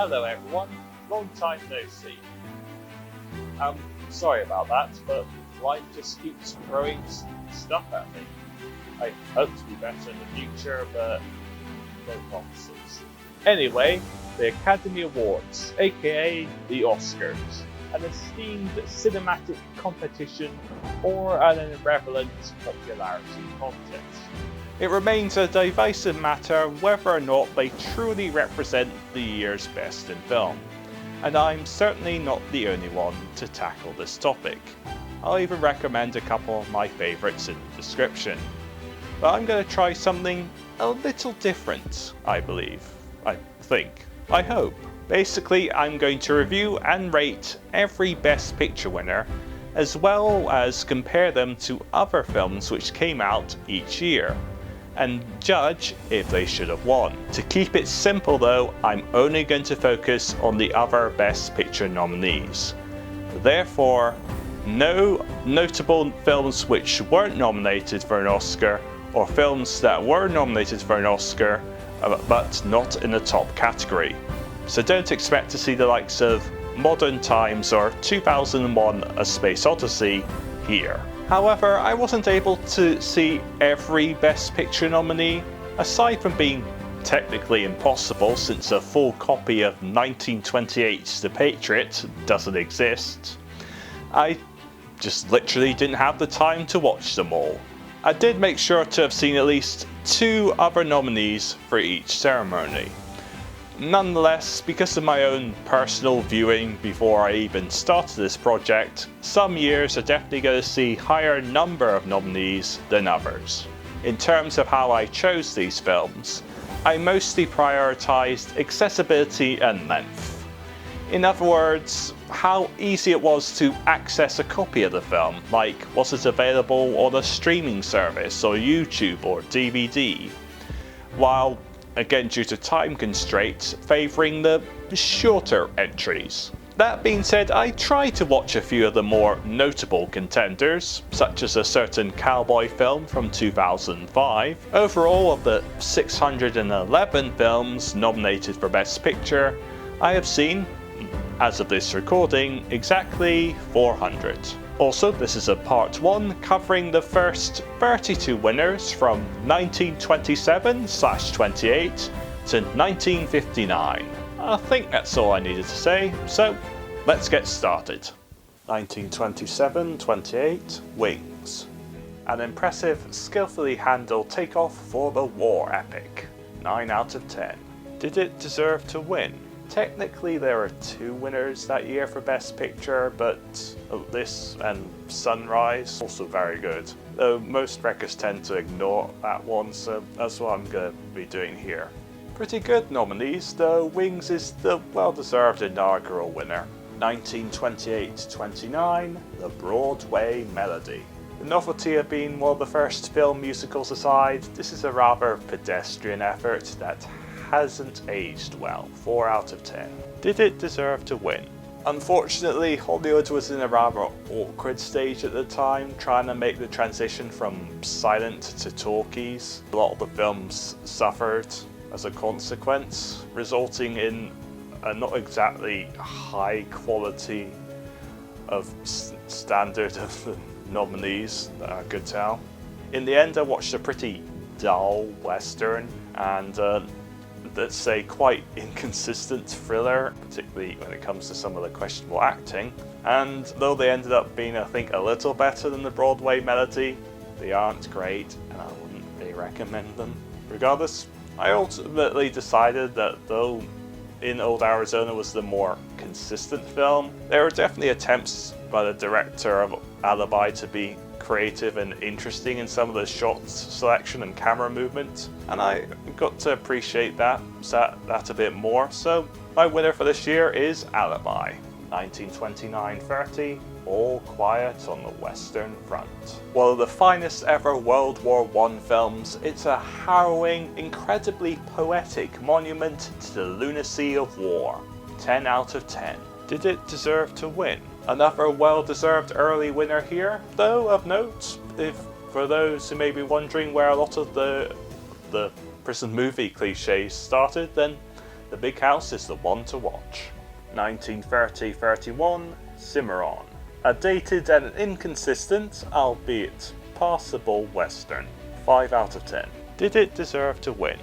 Hello everyone, long time no see. Sorry about that, but life just keeps throwing stuff at me. I hope to be better in the future, but no promises. Anyway, the Academy Awards, aka the Oscars, an esteemed cinematic competition or an irrelevant popularity contest. It remains a divisive matter whether or not they truly represent the year's best in film, and I'm certainly not the only one to tackle this topic. I'll even recommend a couple of my favourites in the description. But I'm going to try something a little different, I hope. Basically, I'm going to review and rate every Best Picture winner, as well as compare them to other films which came out each year, and judge if they should have won. To keep it simple though, I'm only going to focus on the other Best Picture nominees. Therefore, no notable films which weren't nominated for an Oscar, or films that were nominated for an Oscar but not in the top category. So don't expect to see the likes of Modern Times or 2001: A Space Odyssey here. However, I wasn't able to see every Best Picture nominee, aside from being technically impossible since a full copy of 1928's The Patriot doesn't exist. I just literally didn't have the time to watch them all. I did make sure to have seen at least 2 other nominees for each ceremony. Nonetheless, because of my own personal viewing before I even started this project, some years are definitely going to see higher number of nominees than others. In terms of how I chose these films, I mostly prioritized accessibility and length. In other words, how easy it was to access a copy of the film, like was it available on a streaming service or YouTube or DVD, while again due to time constraints favouring the shorter entries. That being said, I tried to watch a few of the more notable contenders, such as a certain cowboy film from 2005. Overall, of the 611 films nominated for Best Picture, I have seen, as of this recording, exactly 400. Also, this is a part 1 covering the first 32 winners from 1927/28 to 1959. I think that's all I needed to say, so let's get started. 1927-28, Wings. An impressive, skillfully handled takeoff for the war epic. 9 out of 10. Did it deserve to win? Technically there are 2 winners that year for Best Picture, but this and Sunrise also very good. Though most records tend to ignore that one, so that's what I'm going to be doing here. Pretty good nominees, though Wings is the well-deserved inaugural winner. 1928-29, The Broadway Melody. The novelty of being one of the first film musicals aside, this is a rather pedestrian effort that hasn't aged well. 4 out of 10. Did it deserve to win? Unfortunately, Hollywood was in a rather awkward stage at the time, trying to make the transition from silent to talkies. A lot of the films suffered as a consequence, resulting in a not exactly high quality of standard of the nominees that I could tell. In the end, I watched a pretty dull western and let's say quite inconsistent thriller, particularly when it comes to some of the questionable acting. And though they ended up being, I think, a little better than the Broadway Melody, they aren't great and I wouldn't really recommend them. Regardless, I ultimately decided that though In Old Arizona was the more consistent film, there were definitely attempts by the director of Alibi to be creative and interesting in some of the shots selection and camera movement, and I got to appreciate that a bit more. So my winner for this year is Alibi. 1929-30, All Quiet on the Western Front. One of the finest ever World War I films, it's a harrowing, incredibly poetic monument to the lunacy of war. 10 out of 10. Did it deserve to win? Another well-deserved early winner here, though of note, for those who may be wondering where a lot of the prison movie cliches started, then The Big House is the one to watch. 1930-31, Cimarron. A dated and inconsistent, albeit passable western. 5 out of 10. Did it deserve to win?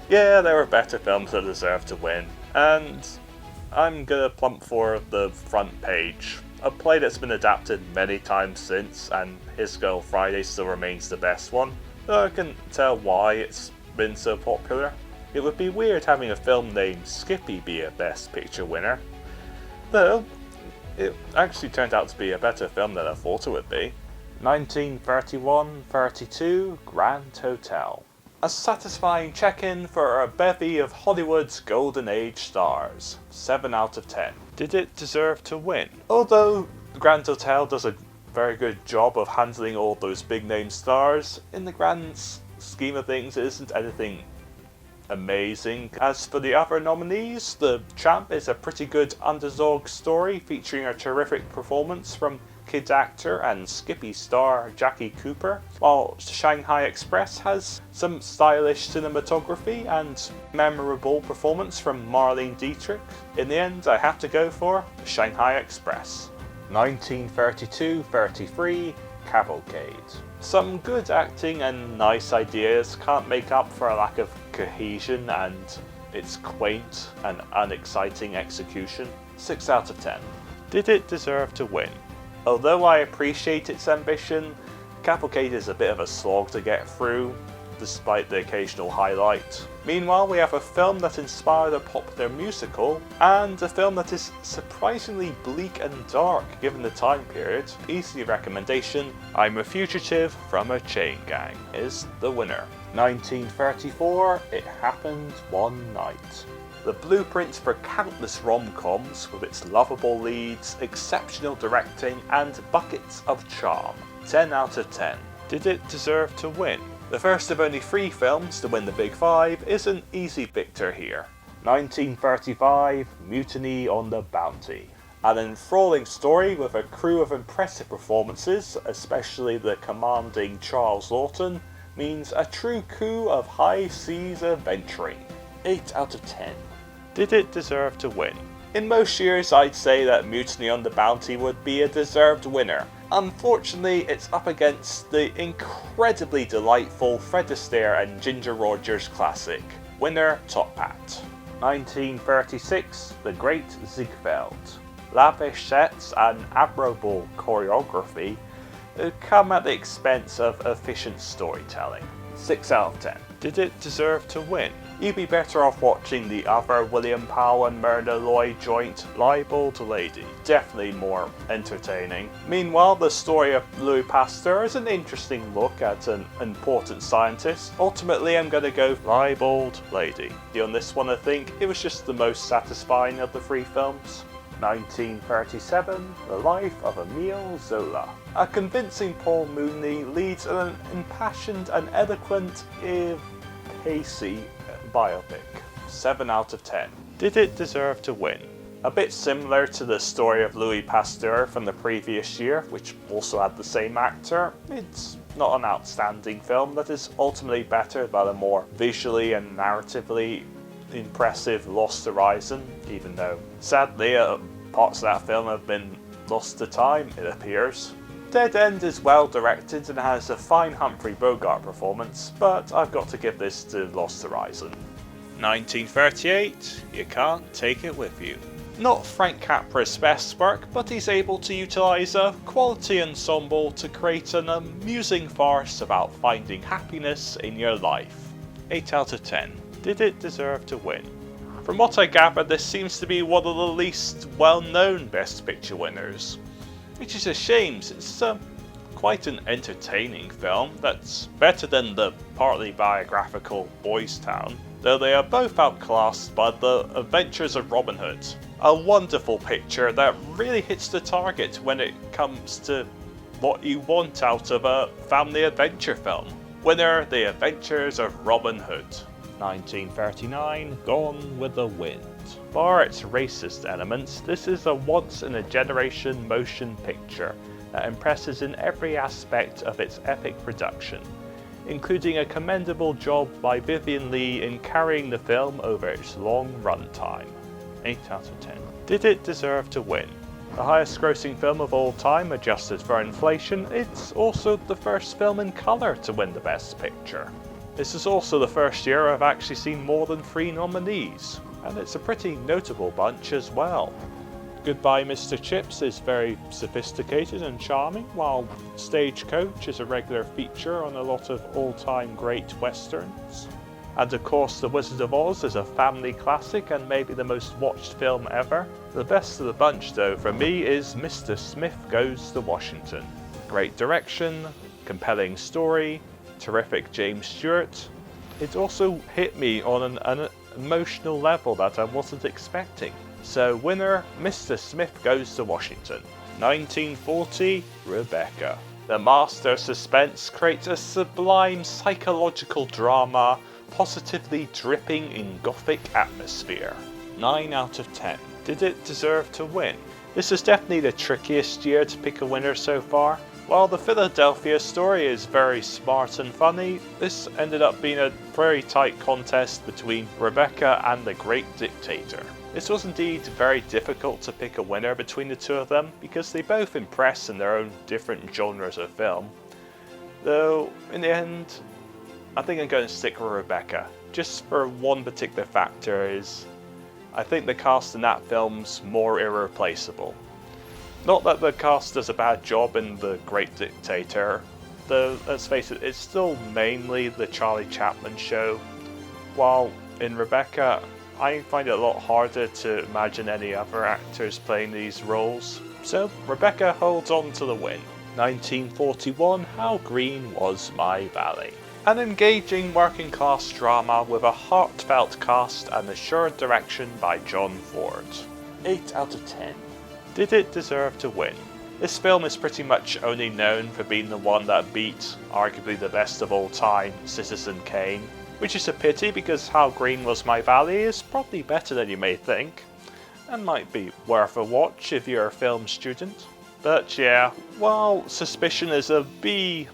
Yeah, there were better films that deserved to win, and I'm gonna plump for The Front Page, a play that's been adapted many times since, and His Girl Friday still remains the best one, though I can tell why it's been so popular. It would be weird having a film named Skippy be a Best Picture winner, though it actually turned out to be a better film than I thought it would be. 1931-32, Grand Hotel. A satisfying check-in for a bevy of Hollywood's golden age stars. 7 out of 10. Did it deserve to win? Although Grand Hotel does a very good job of handling all those big name stars, in the grand scheme of things it isn't anything amazing. As for the other nominees, The Champ is a pretty good underdog story featuring a terrific performance from kid actor and Skippy star Jackie Cooper, while Shanghai Express has some stylish cinematography and memorable performance from Marlene Dietrich. In the end, I have to go for Shanghai Express. 1932-33, Cavalcade. Some good acting and nice ideas can't make up for a lack of cohesion and its quaint and unexciting execution. 6 out of 10. Did it deserve to win? Although I appreciate its ambition, Cavalcade is a bit of a slog to get through, despite the occasional highlight. Meanwhile, we have a film that inspired a popular musical, and a film that is surprisingly bleak and dark given the time period. Easy recommendation, I'm a Fugitive from a Chain Gang is the winner. 1934, It Happened One Night. The blueprint for countless rom-coms with its lovable leads, exceptional directing and buckets of charm. 10 out of 10. Did it deserve to win? The first of only 3 films to win the Big Five is an easy victor here. 1935, Mutiny on the Bounty. An enthralling story with a crew of impressive performances, especially the commanding Charles Lawton, means a true coup of high seas adventuring. 8 out of 10. Did it deserve to win? In most years, I'd say that Mutiny on the Bounty would be a deserved winner. Unfortunately, it's up against the incredibly delightful Fred Astaire and Ginger Rogers classic. Winner, Top Hat. 1936, The Great Ziegfeld. Lavish sets and admirable choreography come at the expense of efficient storytelling. 6 out of 10. Did it deserve to win? You'd be better off watching the other William Powell and Myrna Loy joint, Libeled Lady. Definitely more entertaining. Meanwhile, the story of Louis Pasteur is an interesting look at an important scientist. Ultimately, I'm going to go Libeled Lady. On this one, I think it was just the most satisfying of the 3 films. 1937, The Life of Emile Zola. A convincing Paul Mooney leads an impassioned and eloquent, if pacey, biopic. 7 out of 10. Did it deserve to win? A bit similar to the story of Louis Pasteur from the previous year, which also had the same actor. It's not an outstanding film that is ultimately better than a more visually and narratively impressive Lost Horizon, even though sadly parts of that film have been lost to time, it appears. Dead End is well directed and has a fine Humphrey Bogart performance, but I've got to give this to Lost Horizon. 1938, You Can't Take It With You. Not Frank Capra's best work, but he's able to utilise a quality ensemble to create an amusing farce about finding happiness in your life. 8 out of 10. Did it deserve to win? From what I gather, this seems to be one of the least well-known Best Picture winners, which is a shame since it's quite an entertaining film that's better than the partly biographical Boys Town, though they are both outclassed by The Adventures of Robin Hood. A wonderful picture that really hits the target when it comes to what you want out of a family adventure film. Winner, The Adventures of Robin Hood. 1939, Gone with the Wind. Bar its racist elements, this is a once-in-a-generation motion picture that impresses in every aspect of its epic production. including a commendable job by Vivien Leigh in carrying the film over its long runtime. 8 out of 10. Did it deserve to win? The highest grossing film of all time adjusted for inflation, it's also the first film in colour to win the Best Picture. This is also the first year I've actually seen more than 3 nominees, and it's a pretty notable bunch as well. Goodbye Mr. Chips is very sophisticated and charming, while Stagecoach is a regular feature on a lot of all-time great westerns. And of course The Wizard of Oz is a family classic and maybe the most watched film ever. The best of the bunch though for me is Mr. Smith Goes to Washington. Great direction, compelling story, terrific James Stewart. It also hit me on an emotional level that I wasn't expecting. So winner, Mr. Smith Goes to Washington. 1940, Rebecca. The master of suspense creates a sublime psychological drama positively dripping in gothic atmosphere. 9 out of 10. Did it deserve to win? This is definitely the trickiest year to pick a winner so far. While the Philadelphia story is very smart and funny, this ended up being a very tight contest between Rebecca and The Great Dictator. This was indeed very difficult to pick a winner between the two of them because they both impress in their own different genres of film. Though, in the end, I think I'm going to stick with Rebecca. Just for one particular factor is, I think the cast in that film's more irreplaceable. Not that the cast does a bad job in The Great Dictator, though let's face it, it's still mainly the Charlie Chaplin show, while in Rebecca, I find it a lot harder to imagine any other actors playing these roles. So Rebecca holds on to the win. 1941, How Green Was My Valley. An engaging working class drama with a heartfelt cast and assured direction by John Ford. 8 out of 10. Did it deserve to win? This film is pretty much only known for being the one that beat arguably the best of all time, Citizen Kane, which is a pity because How Green Was My Valley is probably better than you may think, and might be worth a watch if you're a film student. But yeah, while Suspicion is a B+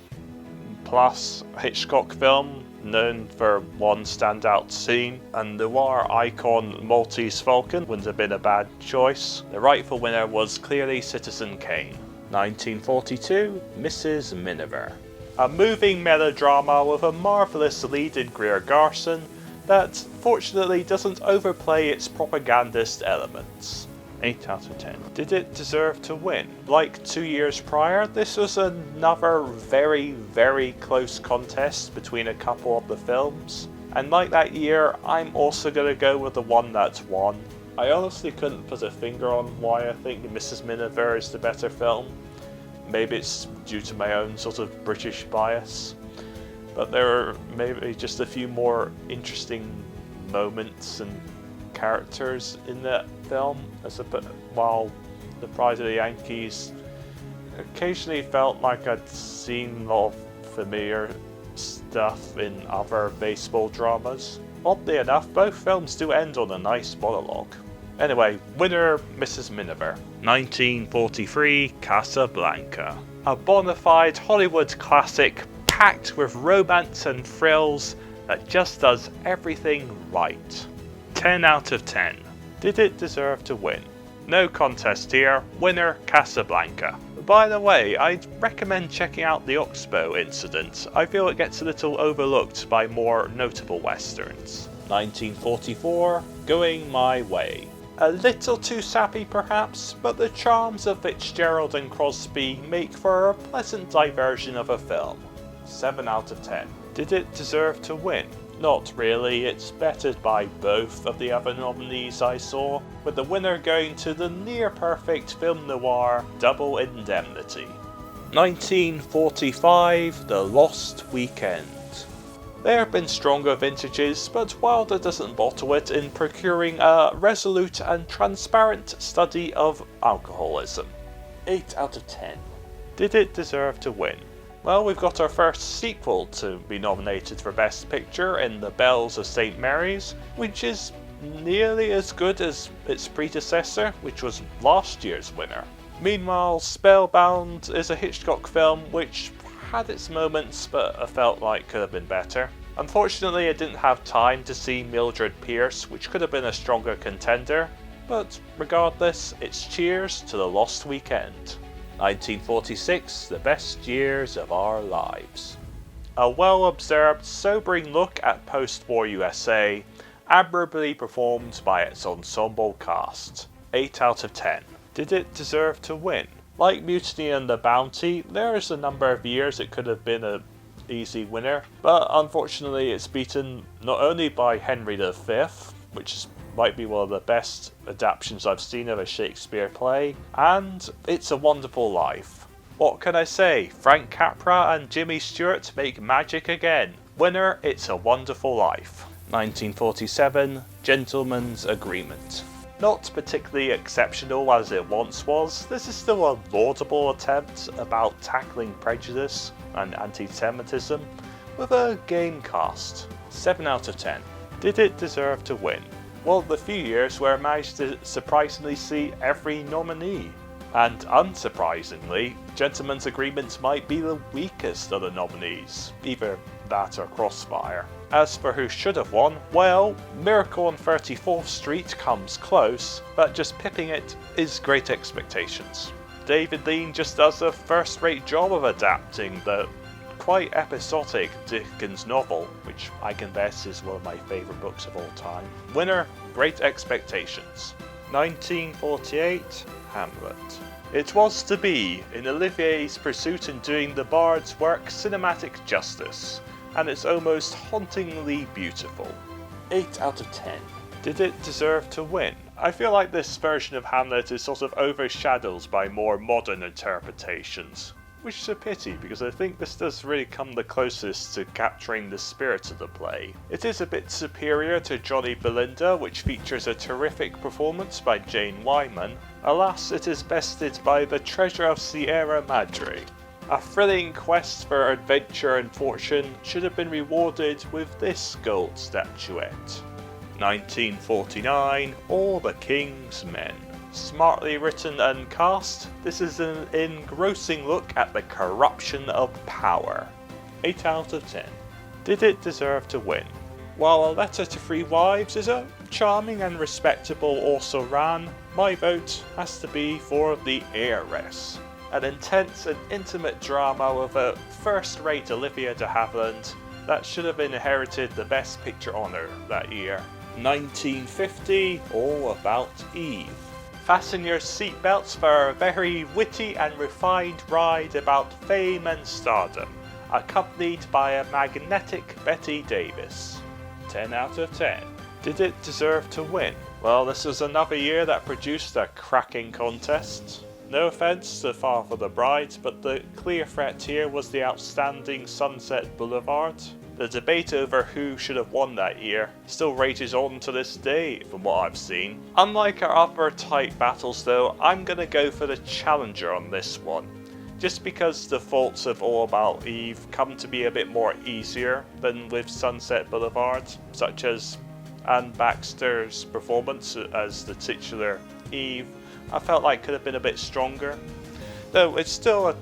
Hitchcock film, known for one standout scene, and noir icon Maltese Falcon wouldn't have been a bad choice, the rightful winner was clearly Citizen Kane. 1942, Mrs. Miniver. A moving melodrama with a marvellous lead in Greer Garson that fortunately doesn't overplay its propagandist elements. 8 out of 10. Did it deserve to win? Like 2 years prior, this was another very, very close contest between a couple of the films. And like that year, I'm also going to go with the one that won. I honestly couldn't put a finger on why I think Mrs. Miniver is the better film. Maybe it's due to my own sort of British bias. But there are maybe just a few more interesting moments and characters in that film, while The Pride of the Yankees occasionally felt like I'd seen a lot of familiar stuff in other baseball dramas. Oddly enough, both films do end on a nice monologue. Anyway, winner Mrs. Miniver. 1943, Casablanca. A bona fide Hollywood classic packed with romance and thrills that just does everything right. 10 out of 10. Did it deserve to win? No contest here, winner Casablanca. By the way, I'd recommend checking out the Oxbow incident. I feel it gets a little overlooked by more notable westerns. 1944, Going My Way. A little too sappy perhaps, but the charms of Fitzgerald and Crosby make for a pleasant diversion of a film. 7 out of 10. Did it deserve to win? Not really, it's bettered by both of the other nominees I saw, with the winner going to the near-perfect film noir Double Indemnity. 1945, The Lost Weekend. There have been stronger vintages, but Wilder doesn't bottle it in procuring a resolute and transparent study of alcoholism. 8 out of 10. Did it deserve to win? Well, we've got our first sequel to be nominated for Best Picture in The Bells of St. Mary's, which is nearly as good as its predecessor, which was last year's winner. Meanwhile, Spellbound is a Hitchcock film which had its moments, but I felt like could have been better. Unfortunately, I didn't have time to see Mildred Pierce, which could have been a stronger contender, but regardless, it's cheers to the lost weekend. 1946, the best years of our lives. A well-observed, sobering look at post-war USA, admirably performed by its ensemble cast. 8 out of 10. Did it deserve to win? Like Mutiny and the Bounty, there's a number of years it could have been an easy winner, but unfortunately it's beaten not only by Henry V, which might be one of the best adaptations I've seen of a Shakespeare play, and It's a Wonderful Life. What can I say? Frank Capra and Jimmy Stewart make magic again. Winner, It's a Wonderful Life. 1947, Gentleman's Agreement. Not particularly exceptional as it once was, this is still a laudable attempt about tackling prejudice and anti-Semitism with a game cast. 7 out of 10. Did it deserve to win? Well, the few years where I managed to surprisingly see every nominee. And unsurprisingly, Gentleman's Agreement might be the weakest of the nominees, either that or Crossfire. As for who should have won, well, Miracle on 34th Street comes close, but just pipping it is Great Expectations. David Lean just does a first-rate job of adapting the quite episodic Dickens novel, which I confess is one of my favourite books of all time. Winner, Great Expectations. 1948, Hamlet. It was to be, in Olivier's pursuit in doing the bard's work cinematic justice, and it's almost hauntingly beautiful. 8 out of 10. Did it deserve to win? I feel like this version of Hamlet is sort of overshadowed by more modern interpretations, which is a pity because I think this does really come the closest to capturing the spirit of the play. It is a bit superior to Johnny Belinda, which features a terrific performance by Jane Wyman. Alas, it is bested by The Treasure of Sierra Madre. A thrilling quest for adventure and fortune should have been rewarded with this gold statuette. 1949, All the King's Men. Smartly written and cast, this is an engrossing look at the corruption of power. 8 out of 10. Did it deserve to win? While A Letter to Three Wives is a charming and respectable also ran, my vote has to be for The Heiress. An intense and intimate drama with a first-rate Olivia de Havilland that should have inherited the Best Picture honour that year. 1950, All About Eve. Fasten your seatbelts for a very witty and refined ride about fame and stardom, accompanied by a magnetic Betty Davis. 10 out of 10. Did it deserve to win? Well, this was another year that produced a cracking contest. No offence to Far for the Bride, but the clear threat here was the outstanding Sunset Boulevard. The debate over who should have won that year still rages on to this day from what I've seen. Unlike our other tight battles though, I'm gonna go for the challenger on this one. Just because the faults of All About Eve come to be a bit more easier than with Sunset Boulevard, such as Anne Baxter's performance as the titular Eve, I felt like could have been a bit stronger. Though it's still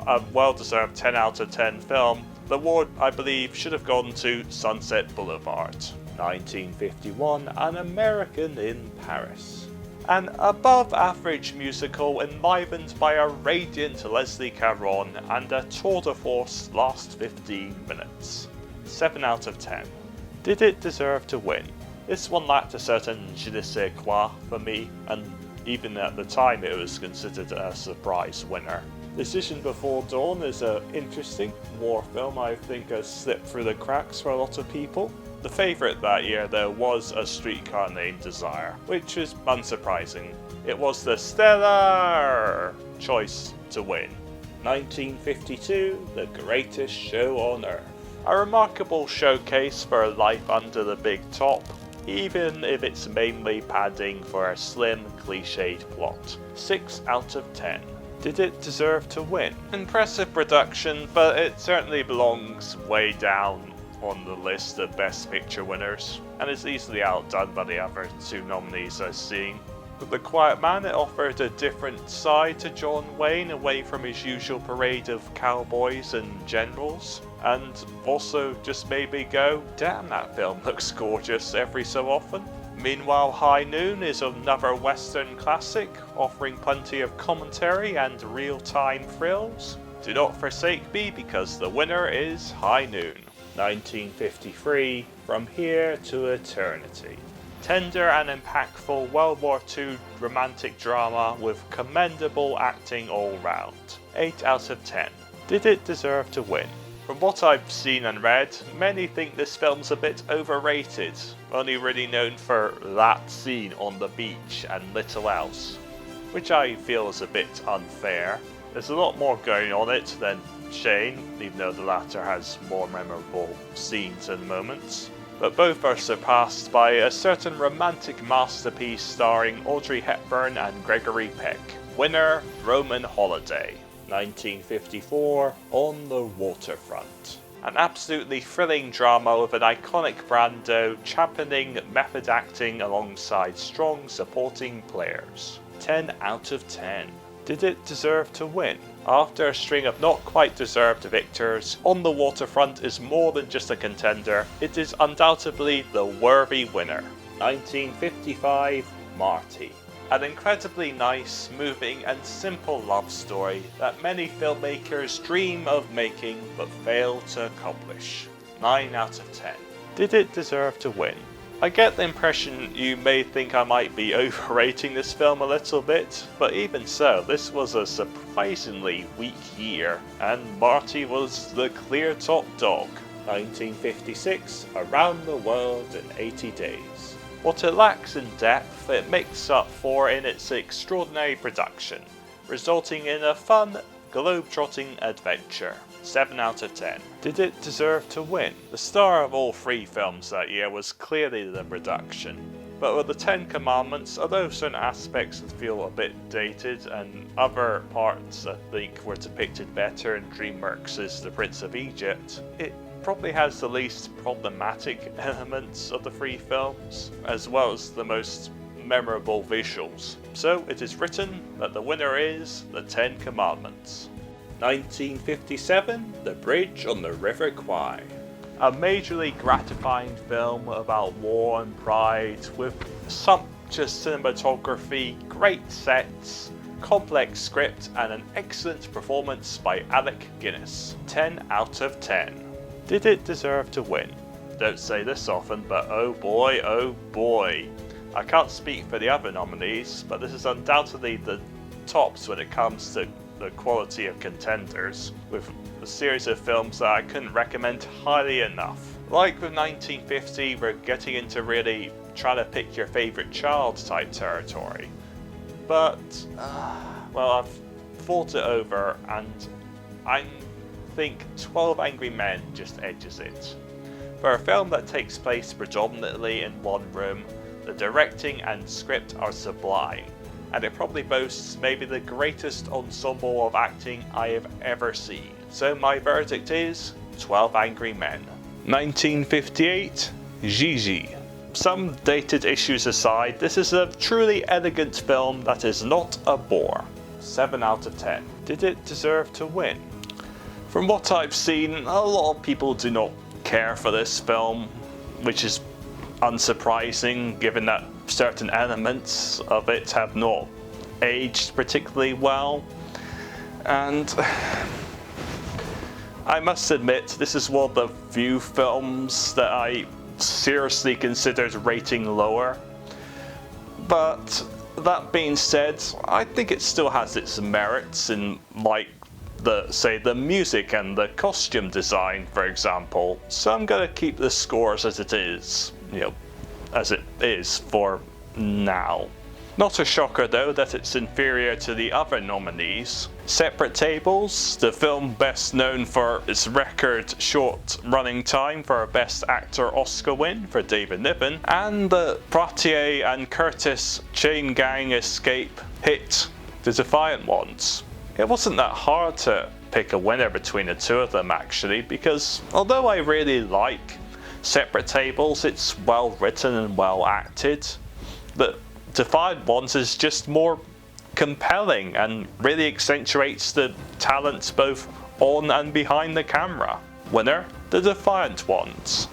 a well-deserved 10 out of 10 film, the award I believe should have gone to Sunset Boulevard. 1951, An American in Paris. An above-average musical enlivened by a radiant Leslie Caron and a tour de force last 15 minutes. 7 out of 10. Did it deserve to win? This one lacked a certain je ne sais quoi for me, and even at the time it was considered a surprise winner. Decision Before Dawn is an interesting war film I think has slipped through the cracks for a lot of people. The favourite that year though was A Streetcar Named Desire, which is unsurprising. It was the stellar choice to win. 1952, The Greatest Show on Earth. A remarkable showcase for life under the big top, even if it's mainly padding for a slim, cliched plot. 6 out of 10. Did it deserve to win? Impressive production, but it certainly belongs way down on the list of Best Picture winners, and is easily outdone by the other two nominees I've seen. With The Quiet Man, it offered a different side to John Wayne, away from his usual parade of cowboys and generals, and also just made me go, damn, that film looks gorgeous every so often. Meanwhile, High Noon is another Western classic, offering plenty of commentary and real-time thrills. Do not forsake me, because the winner is High Noon. 1953, From Here to Eternity. Tender and impactful World War II romantic drama with commendable acting all round. 8 out of 10. Did it deserve to win? From what I've seen and read, many think this film's a bit overrated, only really known for that scene on the beach and little else, which I feel is a bit unfair. There's a lot more going on it than Shane, even though the latter has more memorable scenes and moments. But both are surpassed by a certain romantic masterpiece starring Audrey Hepburn and Gregory Peck. Winner, Roman Holiday. 1954, On the Waterfront. An absolutely thrilling drama with an iconic Brando championing method acting alongside strong supporting players. 10 out of 10. Did it deserve to win? After a string of not quite deserved victors, On the Waterfront is more than just a contender, it is undoubtedly the worthy winner. 1955, Marty. An incredibly nice, moving and simple love story that many filmmakers dream of making but fail to accomplish. 9 out of 10. Did it deserve to win? I get the impression you may think I might be overrating this film a little bit, but even so, this was a surprisingly weak year, and Marty was the clear top dog. 1956, Around the World in 80 Days. What it lacks in depth, it makes up for in its extraordinary production, resulting in a fun, globe-trotting adventure. 7 out of 10. Did it deserve to win? The star of all 3 films that year was clearly the production. But with the 10 Commandments, although certain aspects would feel a bit dated and other parts I think were depicted better in DreamWorks' The Prince of Egypt, it probably has the least problematic elements of the 3 films, as well as the most memorable visuals. So it is written that the winner is The 10 Commandments. 1957, The Bridge on the River Kwai. A majorly gratifying film about war and pride, with sumptuous cinematography, great sets, complex script, and an excellent performance by Alec Guinness. 10 out of 10. Did it deserve to win? Don't say this often, but oh boy. I can't speak for the other nominees, but this is undoubtedly the tops when it comes to the quality of contenders, with a series of films that I couldn't recommend highly enough. Like with 1950, we're getting into really trying to pick your favourite child type territory. But, well, I've thought it over, and I think 12 Angry Men just edges it. For a film that takes place predominantly in one room, the directing and script are sublime, and it probably boasts maybe the greatest ensemble of acting I have ever seen. So my verdict is 12 Angry Men. 1958, Gigi. Some dated issues aside, this is a truly elegant film that is not a bore. 7 out of 10. Did it deserve to win? From what I've seen, a lot of people do not care for this film, which is unsurprising given that certain elements of it have not aged particularly well. And I must admit, this is one of the few films that I seriously considered rating lower. But that being said, I think it still has its merits in, like, the music and the costume design, for example. So I'm gonna keep the scores as it is, as it is for now. Not a shocker though that it's inferior to the other nominees. Separate Tables, the film best known for its record short running time for a Best Actor Oscar win for David Niven, and the Poitier and Curtis chain gang escape hit The Defiant Ones. It wasn't that hard to pick a winner between the two of them actually, because although I really like Separate Tables, it's well written and well acted. The Defiant Ones is just more compelling and really accentuates the talents both on and behind the camera. Winner, The Defiant Ones.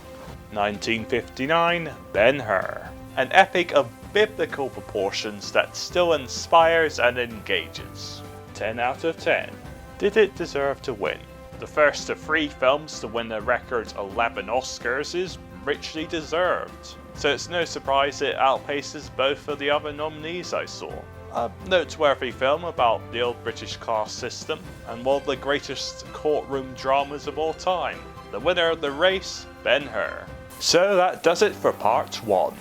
1959, Ben-Hur. An epic of biblical proportions that still inspires and engages. 10 out of 10. Did it deserve to win? The first of 3 films to win a record 11 Oscars is richly deserved, so it's no surprise it outpaces both of the other nominees I saw. A noteworthy film about the old British caste system and one of the greatest courtroom dramas of all time. The winner of the race, Ben-Hur. So that does it for part 1.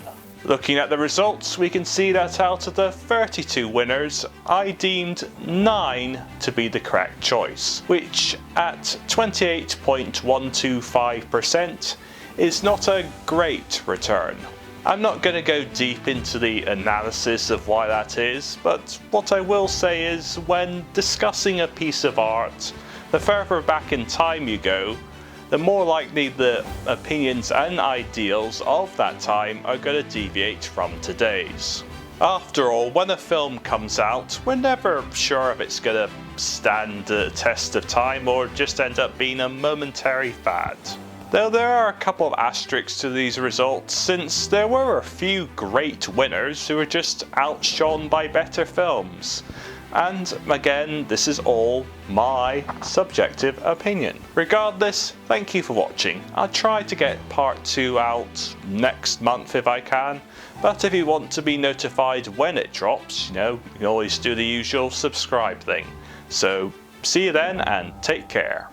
Looking at the results, we can see that out of the 32 winners, I deemed 9 to be the correct choice, which at 28.125% is not a great return. I'm not going to go deep into the analysis of why that is, but what I will say is when discussing a piece of art, the further back in time you go, the more likely the opinions and ideals of that time are going to deviate from today's. After all, when a film comes out, we're never sure if it's going to stand the test of time or just end up being a momentary fad. Though there are a couple of asterisks to these results, since there were a few great winners who were just outshone by better films. And again, this is all my subjective opinion. Regardless, thank you for watching. I'll try to get part 2 out next month if I can, but if you want to be notified when it drops, you can always do the usual subscribe thing. So see you then and take care.